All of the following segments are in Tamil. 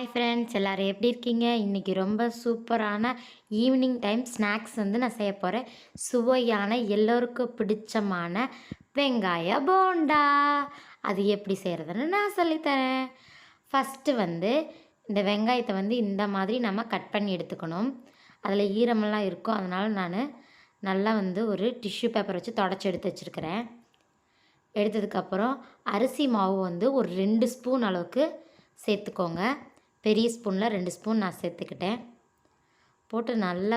ஹாய் ஃப்ரெண்ட்ஸ், எல்லோரும் எப்படி இருக்கீங்க? இன்றைக்கி ரொம்ப சூப்பரான ஈவினிங் டைம் ஸ்நாக்ஸ் நான் செய்ய போகிறேன். சுவையான எல்லோருக்கும் பிடிச்சமான வெங்காய போண்டா. அது எப்படி செய்கிறதுன்னு நான் சொல்லித்தரேன். ஃபஸ்ட்டு இந்த வெங்காயத்தை இந்த மாதிரி நம்ம கட் பண்ணி எடுத்துக்கணும். அதில் ஈரமெல்லாம் இருக்கும், அதனால் நான் நல்லா ஒரு டிஷ்யூ பேப்பர் வச்சு தொடச்சி எடுத்து வச்சுருக்கிறேன். எடுத்ததுக்கப்புறம் அரிசி மாவு ஒரு 2 ஸ்பூன் அளவுக்கு சேர்த்துக்கோங்க. பெரிய ஸ்பூனில் 2 ஸ்பூன் நான் சேர்த்துக்கிட்டேன். போட்டு நல்லா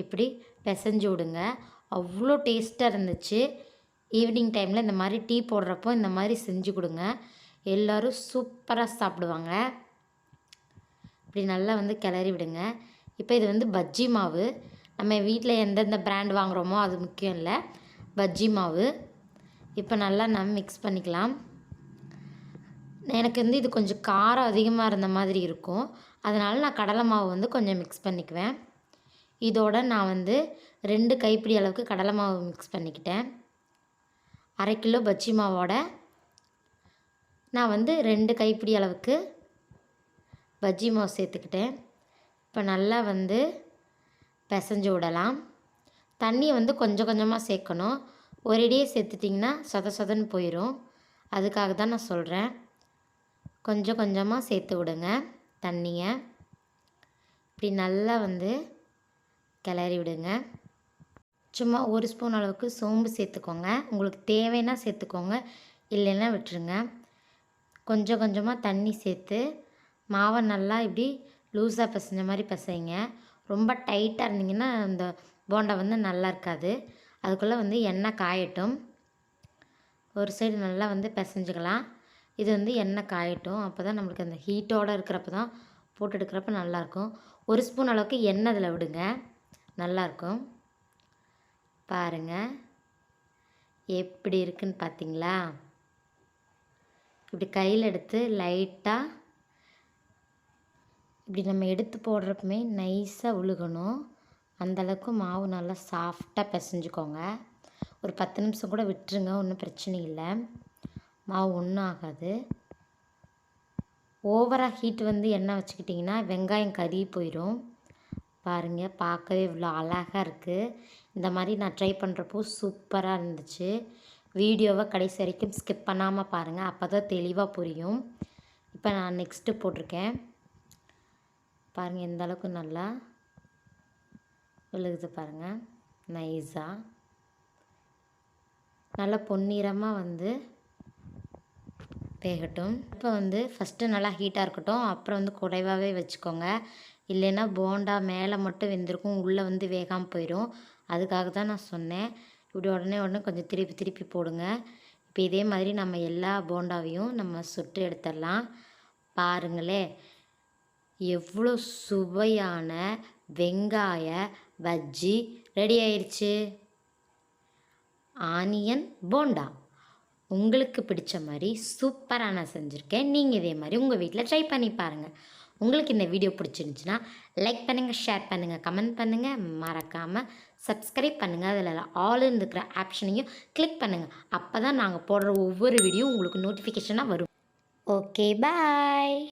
இப்படி பிசைஞ்சு விடுங்க. அவ்வளோ டேஸ்ட்டாக இருந்துச்சு. ஈவினிங் டைமில் இந்த மாதிரி டீ போடுறப்போ இந்த மாதிரி செஞ்சு கொடுங்க. எல்லோரும் சூப்பராக சாப்பிடுவாங்க. இப்படி நல்லா கிளறி விடுங்க. இப்போ இது பஜ்ஜி மாவு. நம்ம வீட்டில் எந்தெந்த பிராண்ட் வாங்குகிறோமோ அது முக்கியம் இல்லை, பஜ்ஜி மாவு. இப்போ நல்லா நம்ம மிக்ஸ் பண்ணிக்கலாம். எனக்கு இது கொஞ்சம் காரம் அதிகமாக இருந்த மாதிரி இருக்கும், அதனால் நான் கடலை மாவு கொஞ்சம் மிக்ஸ் பண்ணிக்குவேன். இதோட நான் 2 கைப்பிடி அளவுக்கு கடலை மாவு மிக்ஸ் பண்ணிக்கிட்டேன். 1/2 கிலோ பஜ்ஜி மாவோட நான் 2 கைப்பிடி அளவுக்கு பஜ்ஜி மாவு சேர்த்துக்கிட்டேன். இப்போ நல்லா பிசைஞ்சு விடலாம். தண்ணியை கொஞ்சம் கொஞ்சமாக சேர்க்கணும். ஒரேடியே சேர்த்துட்டிங்கன்னா சொதன்னு போயிடும். அதுக்காக தான் நான் சொல்கிறேன். கொஞ்சம் கொஞ்சமாக சேர்த்து விடுங்க தண்ணியை. இப்படி நல்லா கிளறி விடுங்க. சும்மா 1 ஸ்பூன் அளவுக்கு சோம்பு சேர்த்துக்கோங்க. உங்களுக்கு தேவைன்னா சேர்த்துக்கோங்க, இல்லைன்னா விட்டுருங்க. கொஞ்சம் கொஞ்சமாக தண்ணி சேர்த்து மாவை நல்லா இப்படி லூஸாக பிசைஞ்ச மாதிரி பிசைங்க. ரொம்ப டைட்டாக இருந்தீங்கன்னா அந்த போண்டா நல்லா இருக்காது. அதுக்குள்ளே எண்ணெய் காயட்டும். ஒரு சைடு நல்லா பிசைஞ்சுக்கலாம். இது எண்ணெய் காயட்டும். அப்போ தான் நம்மளுக்கு அந்த ஹீட்டோடு இருக்கிறப்ப தான் போட்டு எடுக்கிறப்ப நல்லாயிருக்கும். 1 ஸ்பூன் அளவுக்கு எண்ணெய் அதில் விடுங்க, நல்லாயிருக்கும். பாருங்கள் எப்படி இருக்குன்னு பார்த்தீங்களா? இப்படி கையில் எடுத்து லைட்டாக இப்படி நம்ம எடுத்து போடுறப்பமே நைஸாக உழுகணும். அந்தளவுக்கு மாவு நல்லா சாஃப்டாக பிசைஞ்சுக்கோங்க. ஒரு 10 நிமிஷம் கூட விட்டுருங்க, ஒன்றும் பிரச்சனை இல்லை. மாவு ஒன்றும் ஆகாது. ஓவராக ஹீட் எண்ணெய் வச்சுக்கிட்டிங்கன்னா வெங்காயம் கருகி போயிடும். பாருங்கள், பார்க்கவே இவ்வளோ அழகாக இருக்குது. இந்த மாதிரி நான் ட்ரை பண்ணுறப்போ சூப்பராக இருந்துச்சு. வீடியோவை கடைசி வரைக்கும் ஸ்கிப் பண்ணாமல் பாருங்கள், அப்போ தான் தெளிவாக புரியும். இப்போ நான் நெக்ஸ்ட்டு போட்டிருக்கேன். பாருங்கள் எந்த அளவுக்கு நல்லா விழுகுது பாருங்கள், நைஸாக நல்லா பொன்னிறமாக வேகட்டும். இப்போ ஃபஸ்ட்டு நல்லா ஹீட்டாக இருக்கட்டும், அப்புறம் குறைவாகவே வச்சுக்கோங்க. இல்லைன்னா போண்டா மேலே மட்டும் வெந்திருக்கும், உள்ளே வேகாமல் போயிடும். அதுக்காக தான் நான் சொன்னேன். இப்படி உடனே கொஞ்சம் திருப்பி போடுங்க. இப்போ இதே மாதிரி நம்ம எல்லா போண்டாவையும் நம்ம சுட்டு எடுத்துடலாம். பாருங்களே, எவ்வளோ சுவையான வெங்காய பஜ்ஜி ரெடி ஆயிடுச்சு. ஆனியன் போண்டா உங்களுக்கு பிடிச்ச மாதிரி சூப்பராக நான் செஞ்சுருக்கேன். நீங்கள் இதே மாதிரி உங்கள் வீட்டில் ட்ரை பண்ணி பாருங்கள். உங்களுக்கு இந்த வீடியோ பிடிச்சிருந்துச்சின்னா லைக் பண்ணுங்கள், ஷேர் பண்ணுங்கள், கமெண்ட் பண்ணுங்கள், மறக்காமல் சப்ஸ்கிரைப் பண்ணுங்கள். அதில் ஆல்னு இருக்கிற ஆப்ஷனையும் கிளிக் பண்ணுங்கள். அப்போ தான் நாங்கள் போடுற ஒவ்வொரு வீடியோ உங்களுக்கு நோட்டிஃபிகேஷனாக வரும். ஓகே, பாய்.